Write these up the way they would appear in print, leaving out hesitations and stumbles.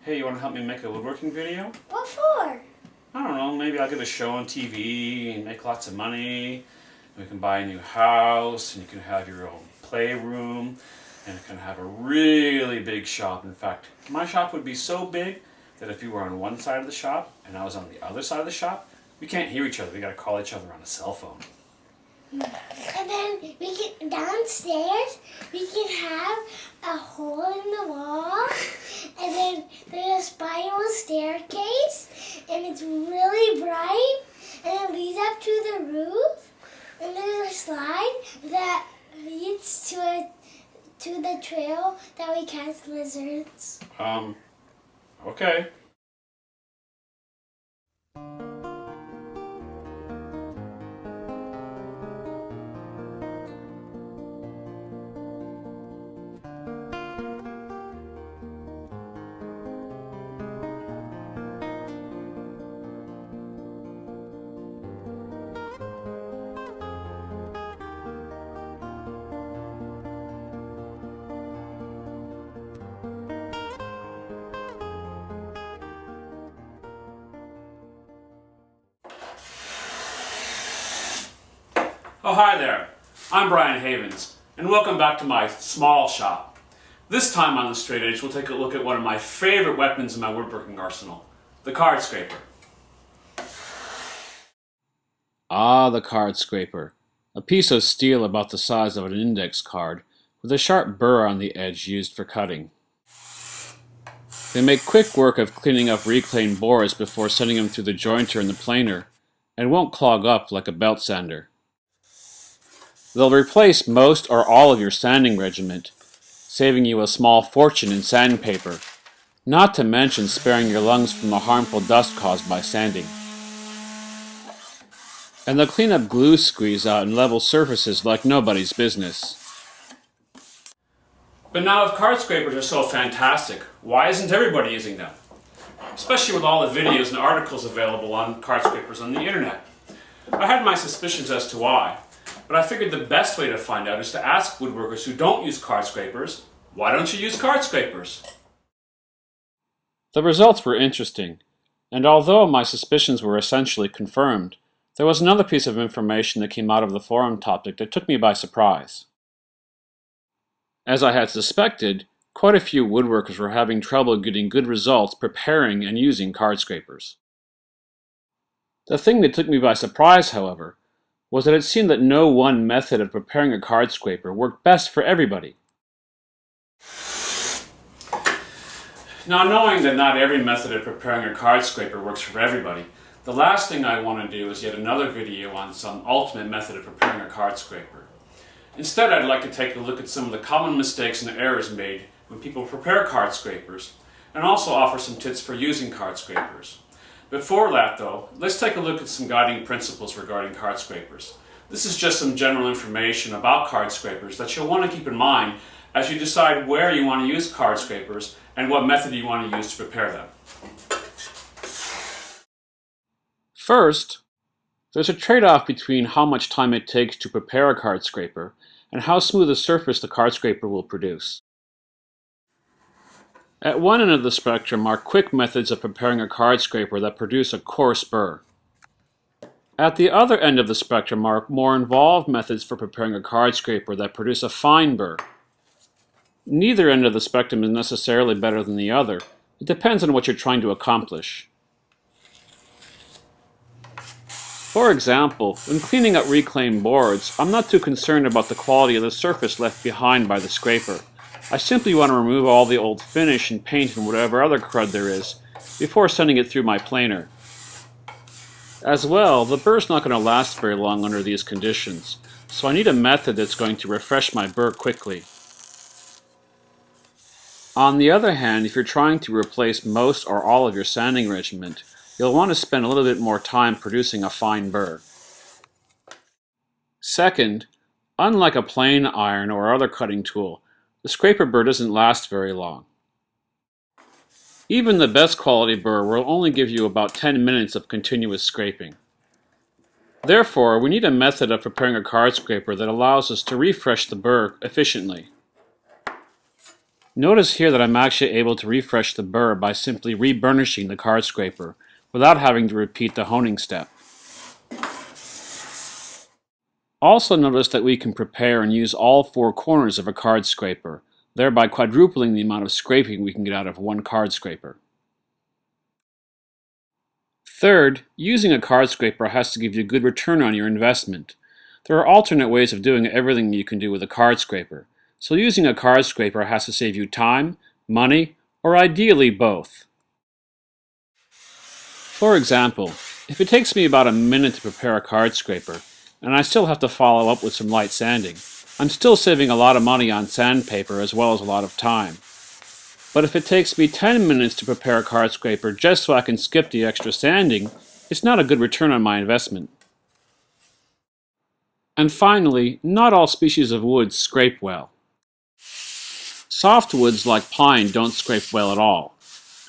Hey, you want to help me make a woodworking video? What for? I don't know, maybe I'll get a show on TV and make lots of money. We can buy a new house and you can have your own playroom and you can have a really big shop. In fact, my shop would be so big that if you were on one side of the shop and I was on the other side of the shop, we can't hear each other. We gotta call each other on a cell phone. And then we can downstairs we can have a hole in the wall, and then there's a spiral staircase, and it's really bright, and it leads up to the roof, and there's a slide that leads to the trail that we catch lizards. Okay. Oh, hi there. I'm Brian Havens, and welcome back to my small shop. This time on the Straight Edge, we'll take a look at one of my favorite weapons in my woodworking arsenal, the card scraper. Ah, the card scraper. A piece of steel about the size of an index card, with a sharp burr on the edge used for cutting. They make quick work of cleaning up reclaimed boards before sending them through the jointer and the planer, and won't clog up like a belt sander. They'll replace most or all of your sanding regiment, saving you a small fortune in sandpaper, not to mention sparing your lungs from the harmful dust caused by sanding. And they'll clean up glue squeeze out and level surfaces like nobody's business. But now if card scrapers are so fantastic, why isn't everybody using them? Especially with all the videos and articles available on card scrapers on the internet. I had my suspicions as to why, but I figured the best way to find out is to ask woodworkers who don't use card scrapers, why don't you use card scrapers? The results were interesting, and although my suspicions were essentially confirmed, there was another piece of information that came out of the forum topic that took me by surprise. As I had suspected, quite a few woodworkers were having trouble getting good results preparing and using card scrapers. The thing that took me by surprise, however, was that it seemed that no one method of preparing a card scraper worked best for everybody. Now, knowing that not every method of preparing a card scraper works for everybody, the last thing I want to do is yet another video on some ultimate method of preparing a card scraper. Instead, I'd like to take a look at some of the common mistakes and errors made when people prepare card scrapers, and also offer some tips for using card scrapers. Before that though, let's take a look at some guiding principles regarding card scrapers. This is just some general information about card scrapers that you'll want to keep in mind as you decide where you want to use card scrapers and what method you want to use to prepare them. First, there's a trade-off between how much time it takes to prepare a card scraper and how smooth a surface the card scraper will produce. At one end of the spectrum are quick methods of preparing a card scraper that produce a coarse burr. At the other end of the spectrum are more involved methods for preparing a card scraper that produce a fine burr. Neither end of the spectrum is necessarily better than the other. It depends on what you're trying to accomplish. For example, when cleaning up reclaimed boards, I'm not too concerned about the quality of the surface left behind by the scraper. I simply want to remove all the old finish and paint and whatever other crud there is before sending it through my planer. As well, the burr's not going to last very long under these conditions, so I need a method that's going to refresh my burr quickly. On the other hand, if you're trying to replace most or all of your sanding regiment, you'll want to spend a little bit more time producing a fine burr. Second, unlike a plane iron or other cutting tool, the scraper burr doesn't last very long. Even the best quality burr will only give you about 10 minutes of continuous scraping. Therefore, we need a method of preparing a card scraper that allows us to refresh the burr efficiently. Notice here that I'm actually able to refresh the burr by simply reburnishing the card scraper without having to repeat the honing step. Also notice that we can prepare and use all four corners of a card scraper, thereby quadrupling the amount of scraping we can get out of one card scraper. Third, using a card scraper has to give you a good return on your investment. There are alternate ways of doing everything you can do with a card scraper, so using a card scraper has to save you time, money, or ideally both. For example, if it takes me about a minute to prepare a card scraper, and I still have to follow up with some light sanding, I'm still saving a lot of money on sandpaper as well as a lot of time. But if it takes me 10 minutes to prepare a card scraper just so I can skip the extra sanding, it's not a good return on my investment. And finally, not all species of wood scrape well. Softwoods like pine don't scrape well at all,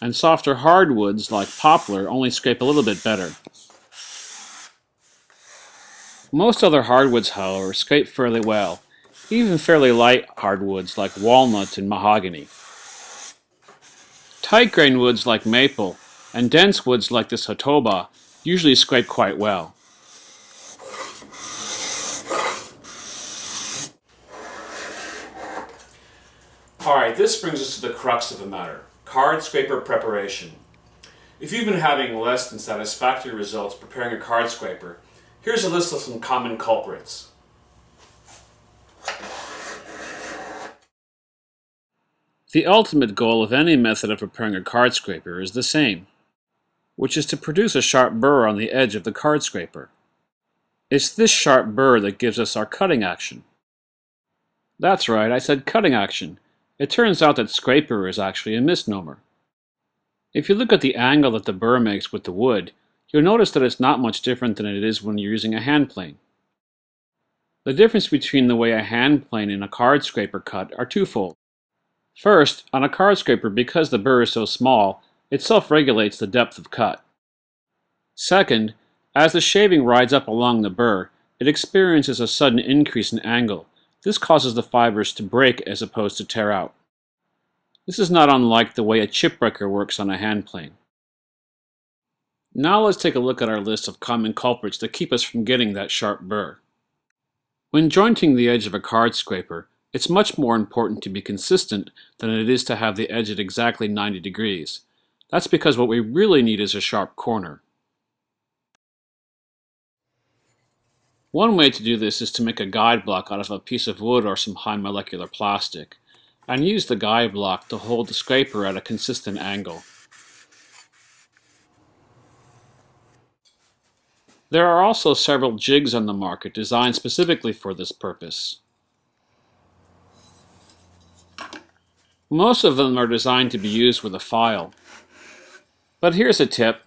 and softer hardwoods like poplar only scrape a little bit better. Most other hardwoods, however, scrape fairly well, even fairly light hardwoods like walnut and mahogany. Tight-grained woods like maple and dense woods like this utopia usually scrape quite well. Alright, this brings us to the crux of the matter, card scraper preparation. If you've been having less than satisfactory results preparing a card scraper, here's a list of some common culprits. The ultimate goal of any method of preparing a card scraper is the same, which is to produce a sharp burr on the edge of the card scraper. It's this sharp burr that gives us our cutting action. That's right, I said cutting action. It turns out that scraper is actually a misnomer. If you look at the angle that the burr makes with the wood, you'll notice that it's not much different than it is when you're using a hand plane. The difference between the way a hand plane and a card scraper cut are twofold. First, on a card scraper, because the burr is so small, it self-regulates the depth of cut. Second, as the shaving rides up along the burr, it experiences a sudden increase in angle. This causes the fibers to break as opposed to tear out. This is not unlike the way a chip breaker works on a hand plane. Now let's take a look at our list of common culprits that keep us from getting that sharp burr. When jointing the edge of a card scraper, it's much more important to be consistent than it is to have the edge at exactly 90 degrees. That's because what we really need is a sharp corner. One way to do this is to make a guide block out of a piece of wood or some high molecular plastic, and use the guide block to hold the scraper at a consistent angle. There are also several jigs on the market designed specifically for this purpose. Most of them are designed to be used with a file. But here's a tip.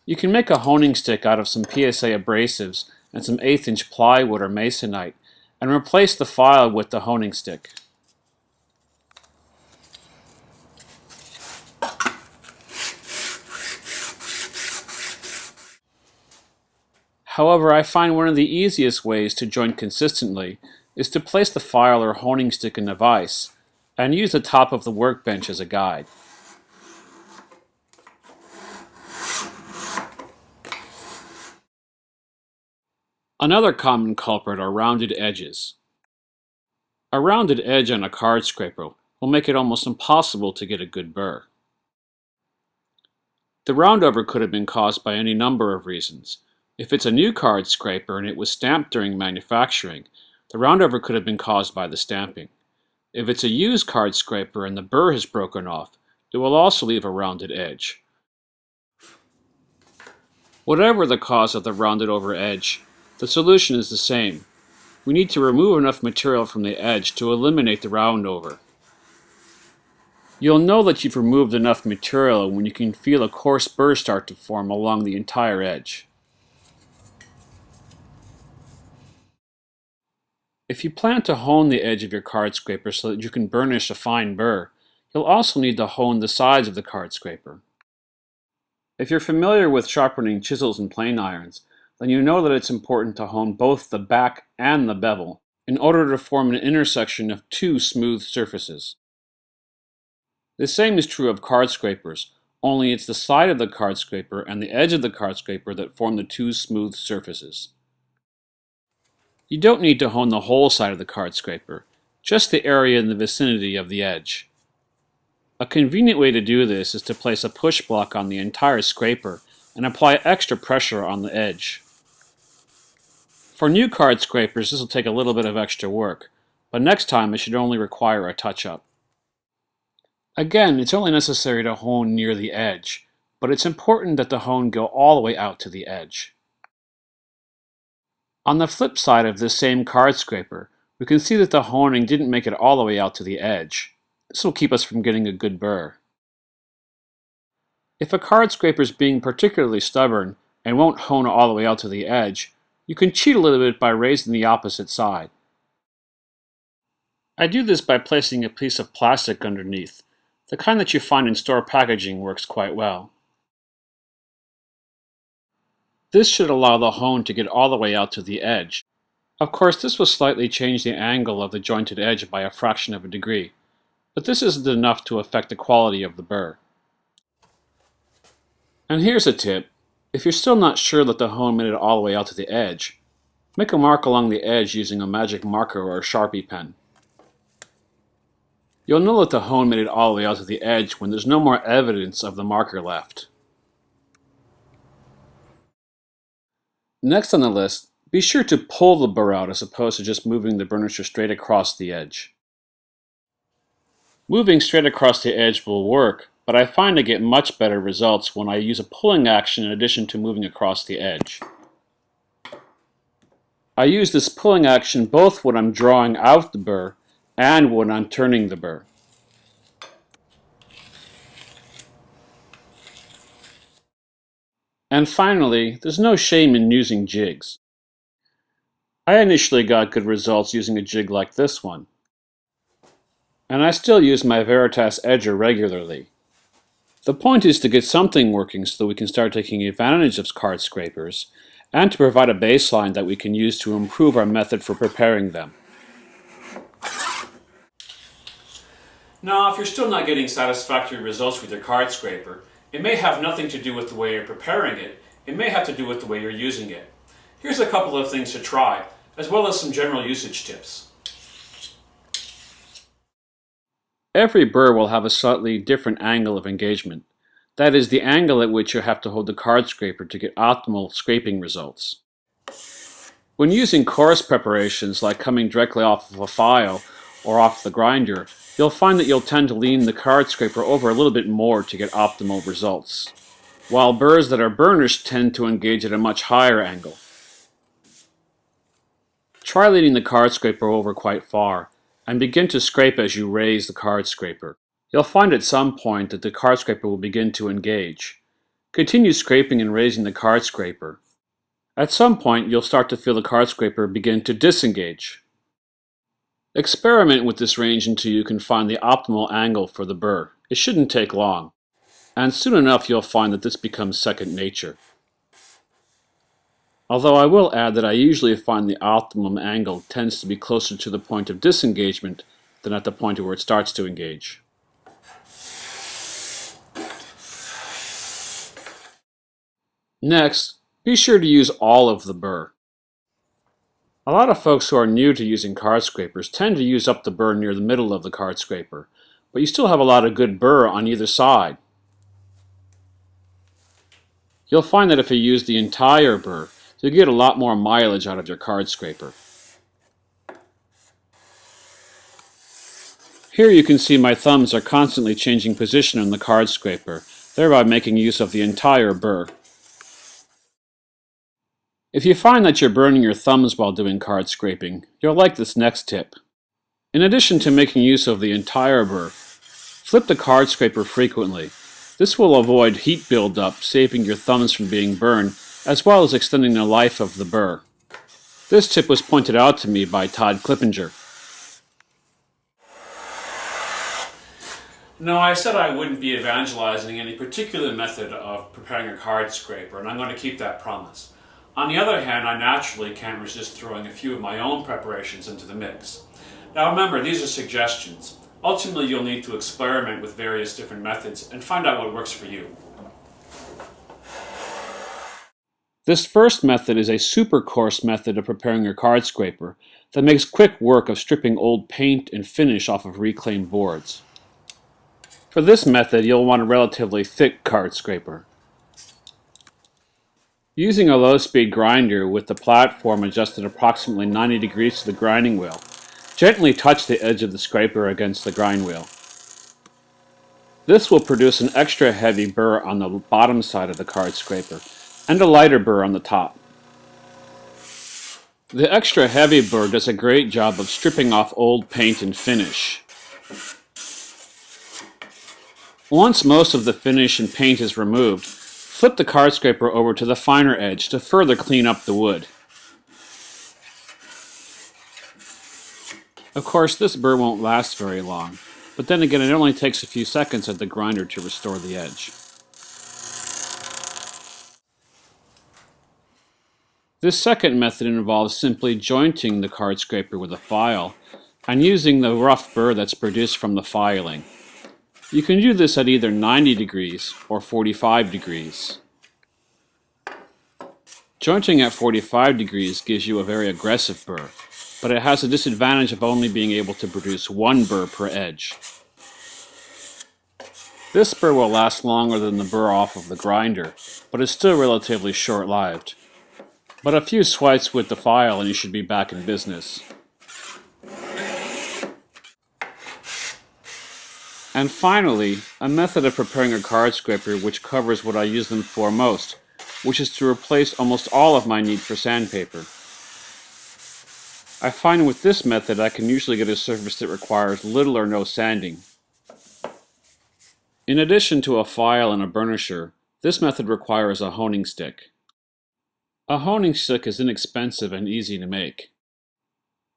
You can make a honing stick out of some PSA abrasives and some 1/8" plywood or masonite, and replace the file with the honing stick. However, I find one of the easiest ways to join consistently is to place the file or honing stick in a vise, and use the top of the workbench as a guide. Another common culprit are rounded edges. A rounded edge on a card scraper will make it almost impossible to get a good burr. The roundover could have been caused by any number of reasons. If it's a new card scraper and it was stamped during manufacturing, the roundover could have been caused by the stamping. If it's a used card scraper and the burr has broken off, it will also leave a rounded edge. Whatever the cause of the rounded over edge, the solution is the same. We need to remove enough material from the edge to eliminate the roundover. You'll know that you've removed enough material when you can feel a coarse burr start to form along the entire edge. If you plan to hone the edge of your card scraper so that you can burnish a fine burr, you'll also need to hone the sides of the card scraper. If you're familiar with sharpening chisels and plane irons, then you know that it's important to hone both the back and the bevel in order to form an intersection of two smooth surfaces. The same is true of card scrapers, only it's the side of the card scraper and the edge of the card scraper that form the two smooth surfaces. You don't need to hone the whole side of the card scraper, just the area in the vicinity of the edge. A convenient way to do this is to place a push block on the entire scraper and apply extra pressure on the edge. For new card scrapers, this will take a little bit of extra work, but next time it should only require a touch-up. Again, it's only necessary to hone near the edge, but it's important that the hone go all the way out to the edge. On the flip side of this same card scraper, we can see that the honing didn't make it all the way out to the edge. This will keep us from getting a good burr. If a card scraper is being particularly stubborn and won't hone all the way out to the edge, you can cheat a little bit by raising the opposite side. I do this by placing a piece of plastic underneath. The kind that you find in store packaging works quite well. This should allow the hone to get all the way out to the edge. Of course, this will slightly change the angle of the jointed edge by a fraction of a degree, but this isn't enough to affect the quality of the burr. And here's a tip. If you're still not sure that the hone made it all the way out to the edge, make a mark along the edge using a magic marker or a Sharpie pen. You'll know that the hone made it all the way out to the edge when there's no more evidence of the marker left. Next on the list, be sure to pull the burr out as opposed to just moving the burnisher straight across the edge. Moving straight across the edge will work, but I find I get much better results when I use a pulling action in addition to moving across the edge. I use this pulling action both when I'm drawing out the burr and when I'm turning the burr. And finally, there's no shame in using jigs. I initially got good results using a jig like this one, and I still use my Veritas edger regularly. The point is to get something working so that we can start taking advantage of card scrapers, and to provide a baseline that we can use to improve our method for preparing them. Now, if you're still not getting satisfactory results with your card scraper, it may have nothing to do with the way you're preparing it. It may have to do with the way you're using it. Here's a couple of things to try, as well as some general usage tips. Every burr will have a slightly different angle of engagement. That is, the angle at which you have to hold the card scraper to get optimal scraping results. When using coarse preparations like coming directly off of a file or off the grinder, you'll find that you'll tend to lean the card scraper over a little bit more to get optimal results, while burrs that are burnished tend to engage at a much higher angle. Try leaning the card scraper over quite far, and begin to scrape as you raise the card scraper. You'll find at some point that the card scraper will begin to engage. Continue scraping and raising the card scraper. At some point, you'll start to feel the card scraper begin to disengage. Experiment with this range until you can find the optimal angle for the burr. It shouldn't take long, and soon enough you'll find that this becomes second nature. Although I will add that I usually find the optimum angle tends to be closer to the point of disengagement than at the point where it starts to engage. Next, be sure to use all of the burr. A lot of folks who are new to using card scrapers tend to use up the burr near the middle of the card scraper, but you still have a lot of good burr on either side. You'll find that if you use the entire burr, you'll get a lot more mileage out of your card scraper. Here you can see my thumbs are constantly changing position on the card scraper, thereby making use of the entire burr. If you find that you're burning your thumbs while doing card scraping, you'll like this next tip. In addition to making use of the entire burr, flip the card scraper frequently. This will avoid heat buildup, saving your thumbs from being burned, as well as extending the life of the burr. This tip was pointed out to me by Todd Clippinger. No, I said I wouldn't be evangelizing any particular method of preparing a card scraper, and I'm going to keep that promise. On the other hand, I naturally can't resist throwing a few of my own preparations into the mix. Now remember, these are suggestions. Ultimately, you'll need to experiment with various different methods and find out what works for you. This first method is a super coarse method of preparing your card scraper that makes quick work of stripping old paint and finish off of reclaimed boards. For this method, you'll want a relatively thick card scraper. Using a low-speed grinder with the platform adjusted approximately 90 degrees to the grinding wheel, gently touch the edge of the scraper against the grind wheel. This will produce an extra heavy burr on the bottom side of the card scraper and a lighter burr on the top. The extra heavy burr does a great job of stripping off old paint and finish. Once most of the finish and paint is removed, flip the card scraper over to the finer edge to further clean up the wood. Of course, this burr won't last very long, but then again it only takes a few seconds at the grinder to restore the edge. This second method involves simply jointing the card scraper with a file and using the rough burr that's produced from the filing. You can do this at either 90 degrees or 45 degrees. Jointing at 45 degrees gives you a very aggressive burr, but it has the disadvantage of only being able to produce one burr per edge. This burr will last longer than the burr off of the grinder, but is still relatively short-lived. But a few swipes with the file and you should be back in business. And finally, a method of preparing a card scraper which covers what I use them for most, which is to replace almost all of my need for sandpaper. I find with this method I can usually get a surface that requires little or no sanding. In addition to a file and a burnisher, this method requires a honing stick. A honing stick is inexpensive and easy to make.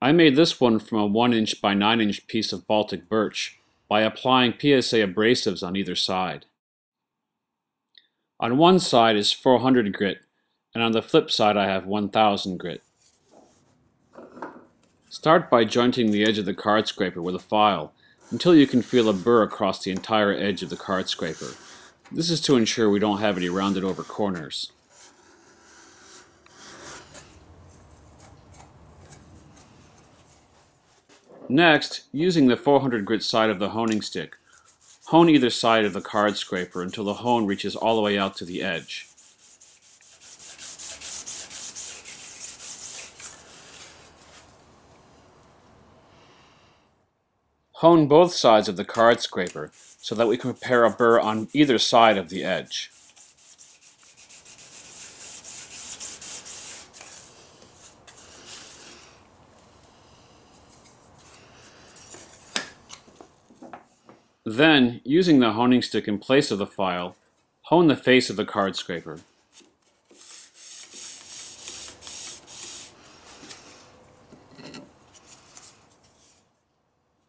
I made this one from a 1" by 9" piece of Baltic birch by applying PSA abrasives on either side. On one side is 400 grit, and on the flip side I have 1000 grit. Start by jointing the edge of the card scraper with a file until you can feel a burr across the entire edge of the card scraper. This is to ensure we don't have any rounded over corners. Next, using the 400 grit side of the honing stick, hone either side of the card scraper until the hone reaches all the way out to the edge. Hone both sides of the card scraper so that we can prepare a burr on either side of the edge. Then, using the honing stick in place of the file, hone the face of the card scraper.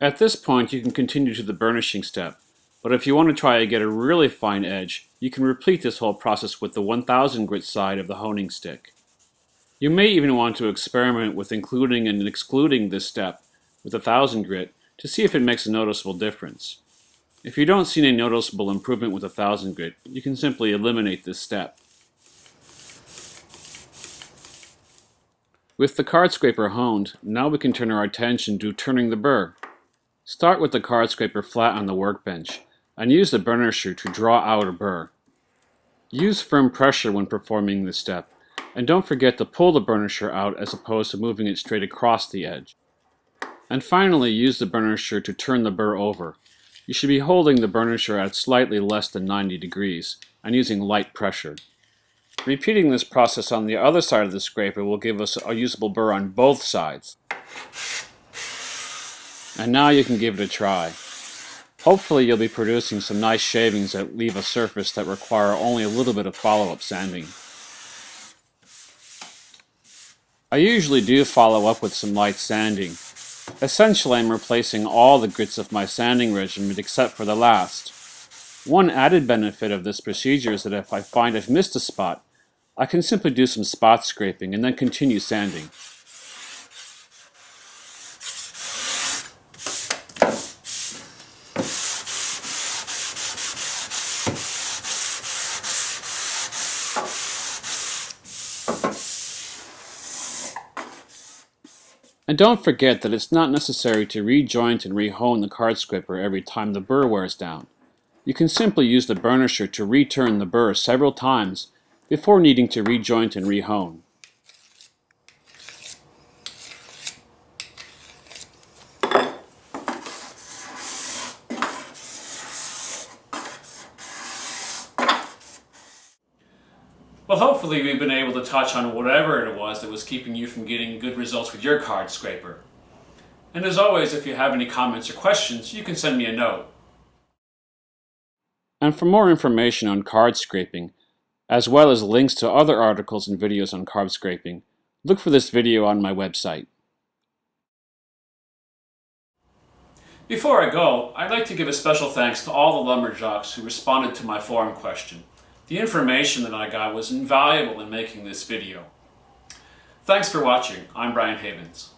At this point you can continue to the burnishing step, but if you want to try to get a really fine edge, you can repeat this whole process with the 1000 grit side of the honing stick. You may even want to experiment with including and excluding this step with 1000 grit to see if it makes a noticeable difference. If you don't see any noticeable improvement with 1000 grit, you can simply eliminate this step. With the card scraper honed, now we can turn our attention to turning the burr. Start with the card scraper flat on the workbench, and use the burnisher to draw out a burr. Use firm pressure when performing this step, and don't forget to pull the burnisher out as opposed to moving it straight across the edge. And finally, use the burnisher to turn the burr over. You should be holding the burnisher at slightly less than 90 degrees, and using light pressure. Repeating this process on the other side of the scraper will give us a usable burr on both sides. And now you can give it a try. Hopefully you'll be producing some nice shavings that leave a surface that require only a little bit of follow-up sanding. I usually do follow up with some light sanding. Essentially I'm replacing all the grits of my sanding regimen except for the last. One added benefit of this procedure is that if I find I've missed a spot, I can simply do some spot scraping and then continue sanding. And don't forget that it's not necessary to rejoint and rehone the card scraper every time the burr wears down. You can simply use the burnisher to return the burr several times before needing to rejoint and rehone. Well, hopefully we've been able to touch on whatever it was that was keeping you from getting good results with your card scraper. And as always, if you have any comments or questions, you can send me a note. And for more information on card scraping, as well as links to other articles and videos on card scraping, look for this video on my website. Before I go, I'd like to give a special thanks to all the lumberjacks who responded to my forum question. The information that I got was invaluable in making this video. Thanks for watching. I'm Brian Havens.